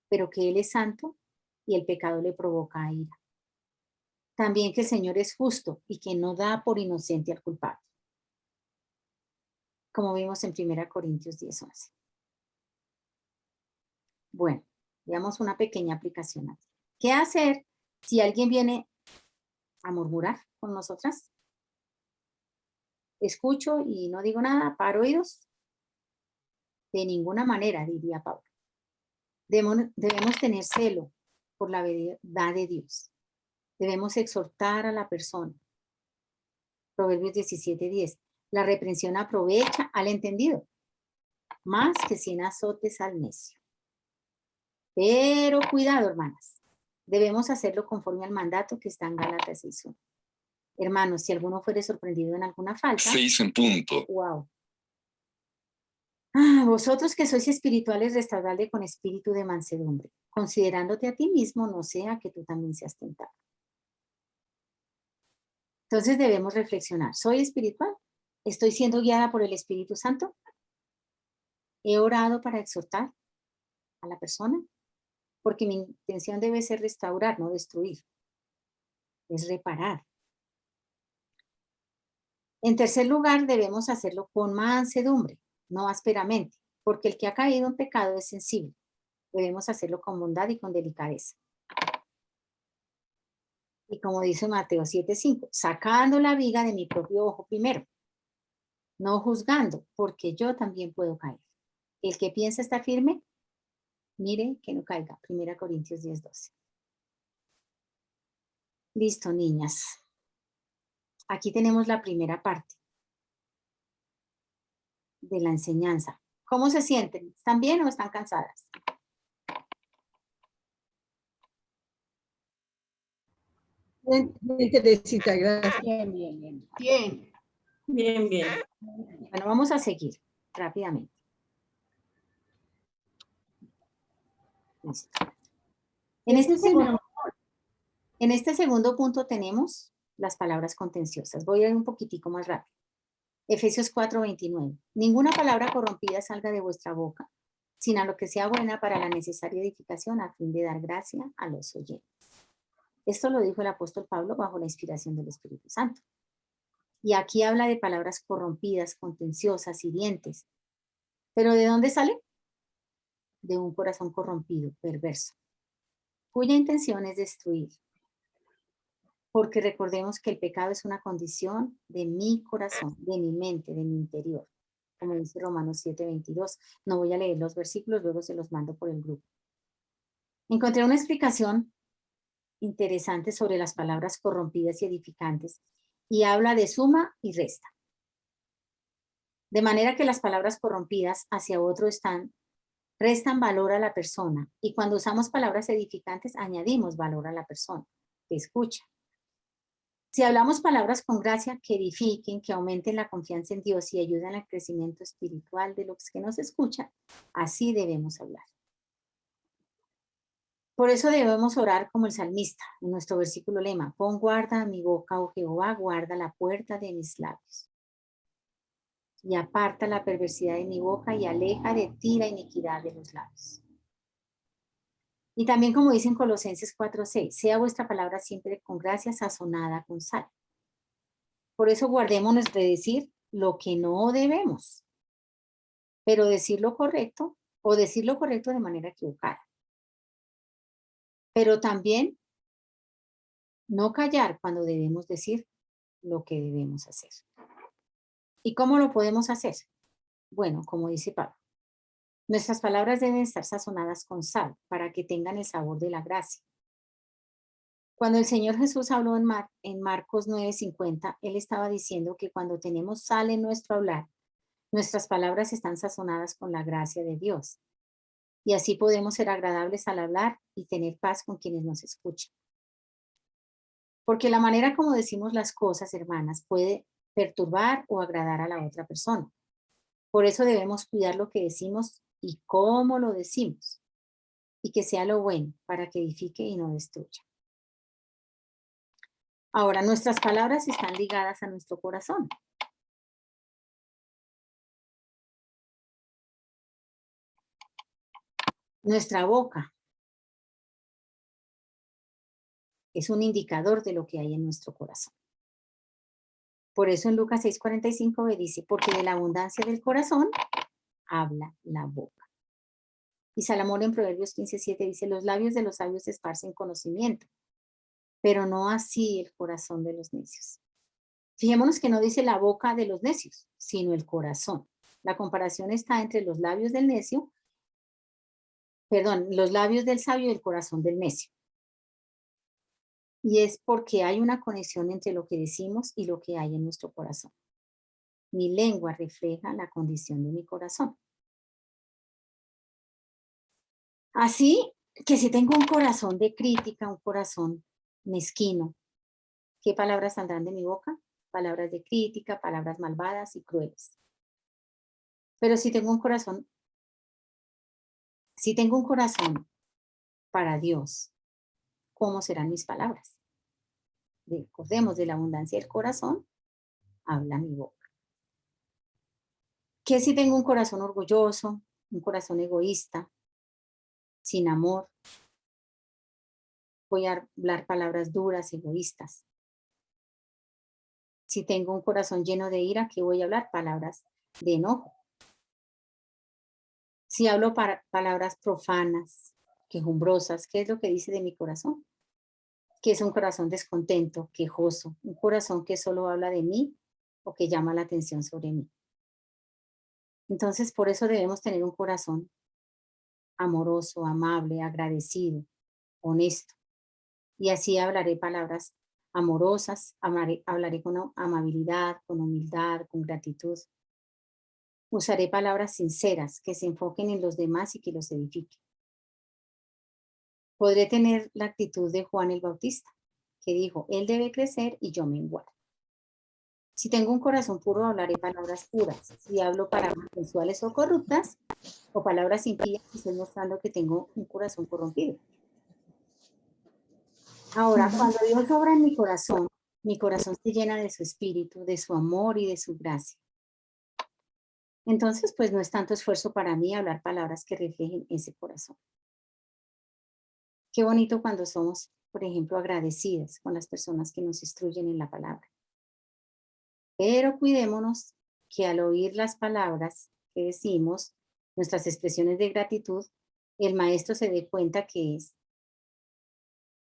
pero que Él es santo y el pecado le provoca ira. También que el Señor es justo y que no da por inocente al culpable. Como vimos en 1 Corintios 10, 11. Bueno, veamos una pequeña aplicación aquí. ¿Qué hacer si alguien viene a murmurar con nosotras? Escucho y no digo nada, paro oídos. De ninguna manera, diría Pablo. Debemos tener celo por la verdad de Dios. Debemos exhortar a la persona. Proverbios 17:10. La reprensión aprovecha al entendido, más que 100 azotes al necio. Pero cuidado, hermanas. Debemos hacerlo conforme al mandato que está en Gálatas 6:1. Hermanos, si alguno fuere sorprendido en alguna falta. 6 en punto. Wow. Vosotros que sois espirituales, restauradle con espíritu de mansedumbre, considerándote a ti mismo, no sea que tú también seas tentado. Entonces debemos reflexionar. ¿Soy espiritual? ¿Estoy siendo guiada por el Espíritu Santo? ¿He orado para exhortar a la persona? Porque mi intención debe ser restaurar, no destruir. Es reparar. En tercer lugar, debemos hacerlo con mansedumbre, no ásperamente, porque el que ha caído en pecado es sensible. Debemos hacerlo con bondad y con delicadeza. Y como dice Mateo 7:5, sacando la viga de mi propio ojo primero, no juzgando, porque yo también puedo caer. El que piensa estar firme, mire que no caiga. 1 Corintios 10:12. Listo, niñas. Aquí tenemos la primera parte de la enseñanza. ¿Cómo se sienten? ¿Están bien o están cansadas? Bien, Teresita, gracias. Bien, bien, bien. Bien. Bien, bien. Bueno, vamos a seguir rápidamente. Listo. En este segundo punto tenemos las palabras contenciosas. Voy a ir un poquitico más rápido. Efesios 4:29. Ninguna palabra corrompida salga de vuestra boca, sino lo que sea buena para la necesaria edificación a fin de dar gracia a los oyentes. Esto lo dijo el apóstol Pablo bajo la inspiración del Espíritu Santo. Y aquí habla de palabras corrompidas, contenciosas, hirientes. ¿Pero de dónde sale? De un corazón corrompido, perverso, cuya intención es destruir. Porque recordemos que el pecado es una condición de mi corazón, de mi mente, de mi interior. Como dice Romanos 7:22. No voy a leer los versículos, luego se los mando por el grupo. Encontré una explicación interesante sobre las palabras corrompidas y edificantes y habla de suma y resta. De manera que las palabras corrompidas hacia otro restan valor a la persona, y cuando usamos palabras edificantes añadimos valor a la persona que escucha. Si hablamos palabras con gracia que edifiquen, que aumenten la confianza en Dios y ayuden al crecimiento espiritual de los que nos escuchan, así debemos hablar. Por eso debemos orar como el salmista, en nuestro versículo lema, pon guarda a mi boca, oh Jehová, guarda la puerta de mis labios. Y aparta la perversidad de mi boca y aleja de ti la iniquidad de los labios. Y también como dice en Colosenses 4:6, sea vuestra palabra siempre con gracia sazonada con sal. Por eso guardémonos de decir lo que no debemos, pero decir lo correcto o decir lo correcto de manera equivocada. Pero también no callar cuando debemos decir lo que debemos hacer. ¿Y cómo lo podemos hacer? Bueno, como dice Pablo, nuestras palabras deben estar sazonadas con sal para que tengan el sabor de la gracia. Cuando el Señor Jesús habló en Marcos 9:50, Él estaba diciendo que cuando tenemos sal en nuestro hablar, nuestras palabras están sazonadas con la gracia de Dios. Y así podemos ser agradables al hablar y tener paz con quienes nos escuchan. Porque la manera como decimos las cosas, hermanas, puede perturbar o agradar a la otra persona. Por eso debemos cuidar lo que decimos y cómo lo decimos. Y que sea lo bueno para que edifique y no destruya. Ahora, nuestras palabras están ligadas a nuestro corazón. Nuestra boca es un indicador de lo que hay en nuestro corazón. Por eso en Lucas 6:45 dice, porque de la abundancia del corazón habla la boca. Y Salomón en Proverbios 15:7 dice, los labios de los sabios esparcen conocimiento, pero no así el corazón de los necios. Fijémonos que no dice la boca de los necios, sino el corazón. La comparación está entre los labios del necio, los labios del sabio y el corazón del necio. Y es porque hay una conexión entre lo que decimos y lo que hay en nuestro corazón. Mi lengua refleja la condición de mi corazón. Así que si tengo un corazón de crítica, un corazón mezquino, ¿qué palabras saldrán de mi boca? Palabras de crítica, palabras malvadas y crueles. Pero si tengo un corazón para Dios, ¿cómo serán mis palabras? Recordemos, de la abundancia del corazón, habla mi boca. ¿Qué si tengo un corazón orgulloso, un corazón egoísta, sin amor? Voy a hablar palabras duras, egoístas. Si tengo un corazón lleno de ira, ¿qué voy a hablar? Palabras de enojo. Si hablo palabras profanas, quejumbrosas, ¿qué es lo que dice de mi corazón? Que es un corazón descontento, quejoso, un corazón que solo habla de mí o que llama la atención sobre mí. Entonces, por eso debemos tener un corazón amoroso, amable, agradecido, honesto. Y así hablaré palabras amorosas, hablaré con amabilidad, con humildad, con gratitud. Usaré palabras sinceras que se enfoquen en los demás y que los edifiquen. Podré tener la actitud de Juan el Bautista, que dijo, él debe crecer y yo menguar. Si tengo un corazón puro, hablaré palabras puras. Si hablo palabras sensuales o corruptas, o palabras impías, estoy mostrando que tengo un corazón corrompido. Ahora, cuando Dios obra en mi corazón se llena de su espíritu, de su amor y de su gracia. Entonces, pues no es tanto esfuerzo para mí hablar palabras que reflejen ese corazón. Qué bonito cuando somos, por ejemplo, agradecidas con las personas que nos instruyen en la palabra. Pero cuidémonos que al oír las palabras que decimos, nuestras expresiones de gratitud, el maestro se dé cuenta que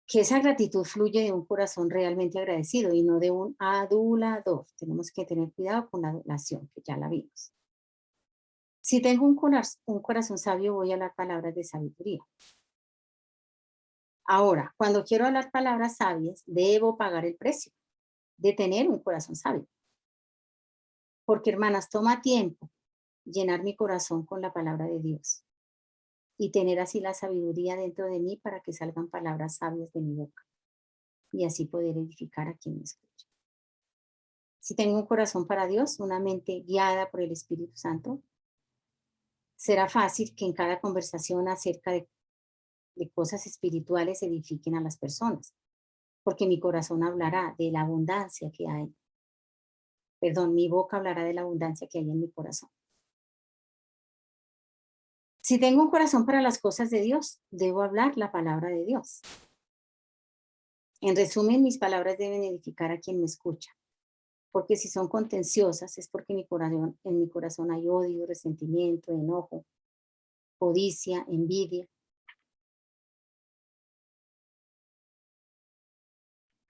esa gratitud fluye de un corazón realmente agradecido y no de un adulador. Tenemos que tener cuidado con la adulación, que ya la vimos. Si tengo un corazón sabio, voy a hablar palabras de sabiduría. Ahora, cuando quiero hablar palabras sabias, debo pagar el precio de tener un corazón sabio. Porque, hermanas, toma tiempo llenar mi corazón con la palabra de Dios y tener así la sabiduría dentro de mí para que salgan palabras sabias de mi boca. y así poder edificar a quien me escucha. Si tengo un corazón para Dios, una mente guiada por el Espíritu Santo, será fácil que en cada conversación acerca de cosas espirituales edifiquen a las personas, porque mi corazón hablará de la abundancia que hay. Perdón, mi boca hablará de la abundancia que hay en mi corazón. Si tengo un corazón para las cosas de Dios, debo hablar la palabra de Dios. En resumen, mis palabras deben edificar a quien me escucha, porque si son contenciosas es porque en mi corazón hay odio, resentimiento, enojo, codicia, envidia.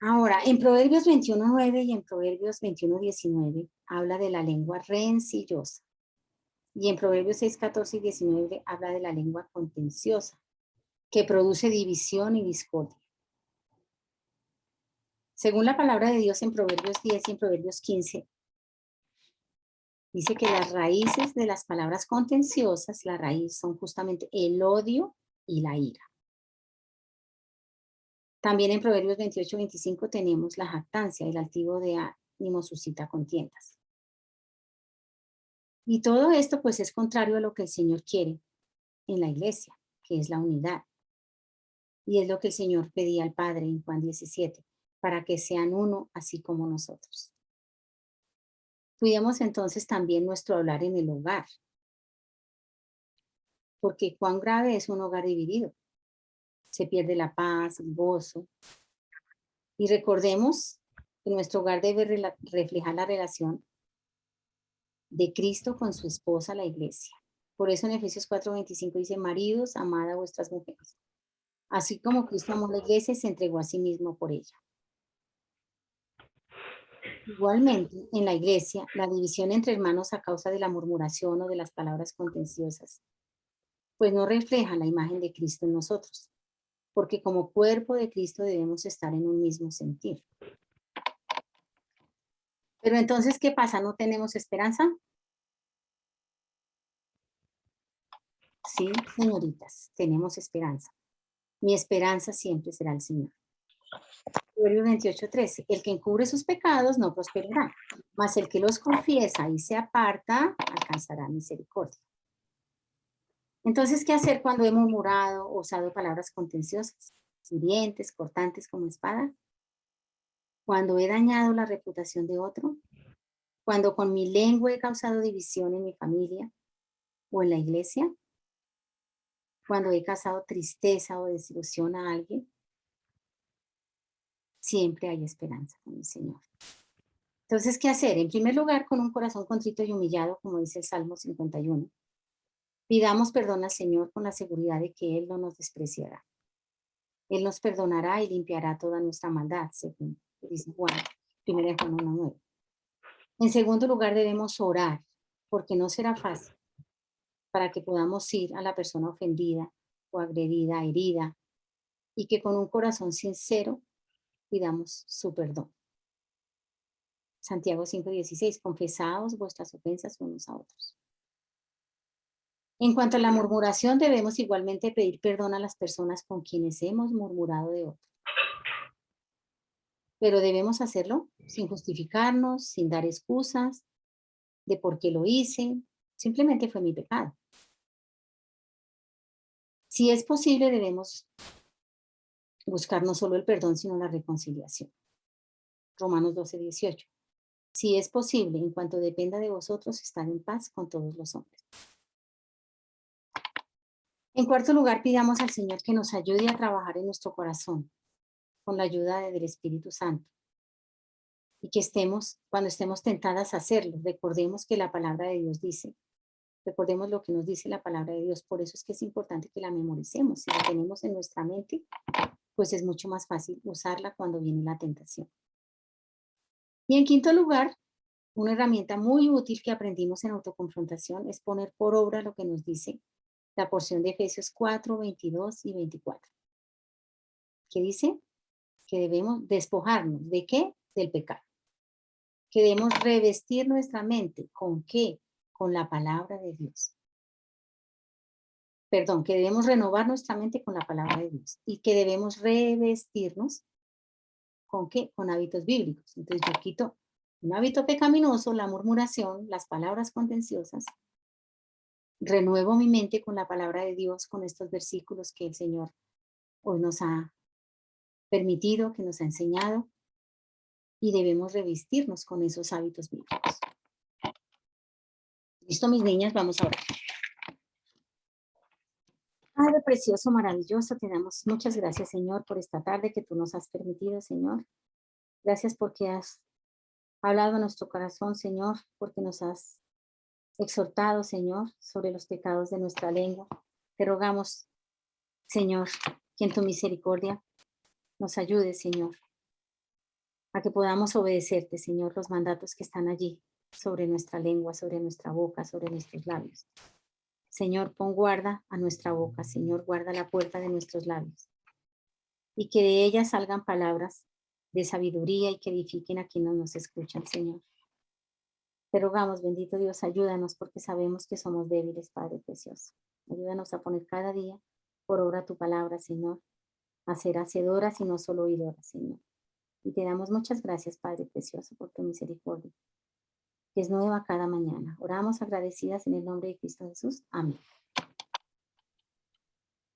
Ahora, en Proverbios 21:9 y en Proverbios 21:19 habla de la lengua rencillosa. Y en Proverbios 6:14 y 19 habla de la lengua contenciosa, que produce división y discordia. Según la palabra de Dios en Proverbios 10 y en Proverbios 15, dice que las raíces de las palabras contenciosas, la raíz son justamente el odio y la ira. También en Proverbios 28-25 tenemos la jactancia, el altivo de ánimo suscita contiendas. Y todo esto pues es contrario a lo que el Señor quiere en la iglesia, que es la unidad. Y es lo que el Señor pedía al Padre en Juan 17, para que sean uno así como nosotros. Cuidemos entonces también nuestro hablar en el hogar, porque cuán grave es un hogar dividido. Se pierde la paz, el gozo. Y recordemos que nuestro hogar debe reflejar la relación de Cristo con su esposa, la iglesia. Por eso en Efesios 4:25 dice, maridos, amad a vuestras mujeres, así como Cristo amó la iglesia y se entregó a sí mismo por ella. Igualmente, en la iglesia, la división entre hermanos a causa de la murmuración o de las palabras contenciosas, pues no refleja la imagen de Cristo en nosotros, porque como cuerpo de Cristo debemos estar en un mismo sentir. Pero entonces, ¿qué pasa? ¿No tenemos esperanza? Sí, señoritas, tenemos esperanza. Mi esperanza siempre será el Señor. Proverbios 28:13. El que encubre sus pecados no prosperará, mas el que los confiesa y se aparta alcanzará misericordia. Entonces, ¿qué hacer cuando he murmurado o usado palabras contenciosas, hirientes, cortantes como espada? Cuando he dañado la reputación de otro, cuando con mi lengua he causado división en mi familia o en la iglesia, cuando he causado tristeza o desilusión a alguien, siempre hay esperanza con el Señor. Entonces, ¿qué hacer? En primer lugar, con un corazón contrito y humillado, como dice el Salmo 51, pidamos perdón al Señor con la seguridad de que Él no nos despreciará. Él nos perdonará y limpiará toda nuestra maldad, según dice Juan, 1 Juan 1:9. En segundo lugar, debemos orar, porque no será fácil, para que podamos ir a la persona ofendida o agredida, herida, y que con un corazón sincero pidamos su perdón. Santiago 5:16, confesaos vuestras ofensas unos a otros. En cuanto a la murmuración, debemos igualmente pedir perdón a las personas con quienes hemos murmurado de otros. Pero debemos hacerlo sin justificarnos, sin dar excusas de por qué lo hice. Simplemente fue mi pecado. Si es posible, debemos buscar no solo el perdón, sino la reconciliación. Romanos 12:18. Si es posible, en cuanto dependa de vosotros, estar en paz con todos los hombres. En cuarto lugar, pidamos al Señor que nos ayude a trabajar en nuestro corazón con la ayuda del Espíritu Santo. Y que cuando estemos tentadas a hacerlo, recordemos que la palabra de Dios dice, recordemos lo que nos dice la palabra de Dios. Por eso es que es importante que la memoricemos. Si la tenemos en nuestra mente, pues es mucho más fácil usarla cuando viene la tentación. Y en quinto lugar, una herramienta muy útil que aprendimos en autoconfrontación es poner por obra lo que nos dice la porción de Efesios 4:22 y 24. ¿Qué dice? Que debemos despojarnos. ¿De qué? Del pecado. Que debemos revestir nuestra mente. ¿Con qué? Con la palabra de Dios. Perdón, que debemos renovar nuestra mente con la palabra de Dios. Y que debemos revestirnos ¿Con qué? Con hábitos bíblicos. Entonces yo quito un hábito pecaminoso, la murmuración, las palabras contenciosas. Renuevo mi mente con la palabra de Dios, con estos versículos que el Señor hoy nos ha permitido, que nos ha enseñado, y debemos revestirnos con esos hábitos bíblicos. ¿Listo, mis niñas? Vamos a orar. Padre precioso, maravilloso, te damos muchas gracias, Señor, por esta tarde que tú nos has permitido, Señor. Gracias porque has hablado a nuestro corazón, Señor, porque nos has exhortado, Señor, sobre los pecados de nuestra lengua. Te rogamos, Señor, que en tu misericordia nos ayude, Señor, a que podamos obedecerte, Señor, los mandatos que están allí sobre nuestra lengua, sobre nuestra boca, sobre nuestros labios. Señor, pon guarda a nuestra boca, Señor, guarda la puerta de nuestros labios. Y que de ella salgan palabras de sabiduría y que edifiquen a quienes nos escuchan, Señor. Te rogamos, bendito Dios, ayúdanos porque sabemos que somos débiles, Padre precioso. Ayúdanos a poner cada día por obra tu palabra, Señor, a ser hacedoras y no solo oidoras, Señor. Y te damos muchas gracias, Padre precioso, por tu misericordia, que es nueva cada mañana. Oramos agradecidas en el nombre de Cristo Jesús. Amén.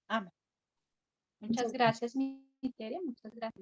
Amén. Muchas gracias, mi Tere, muchas gracias.